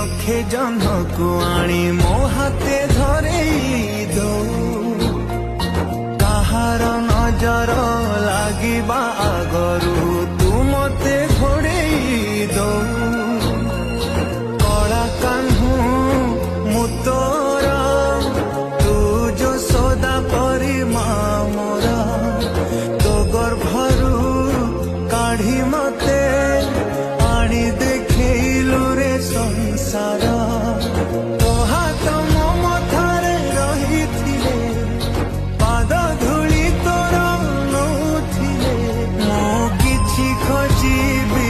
लक्षे जन को आनी मो हाथे धरे दो कहार नजर लागिबा आगरू तू मते घोड़े दो कला कान्हू मु तोरा तू जो सदा परी मोरा तो गर्भरू काढ़ी मते आनी देखिलु रे संसार तो हाथ मो मथारे रही थिले पाद धूली तोर नौथिले मो किछि खोजिबी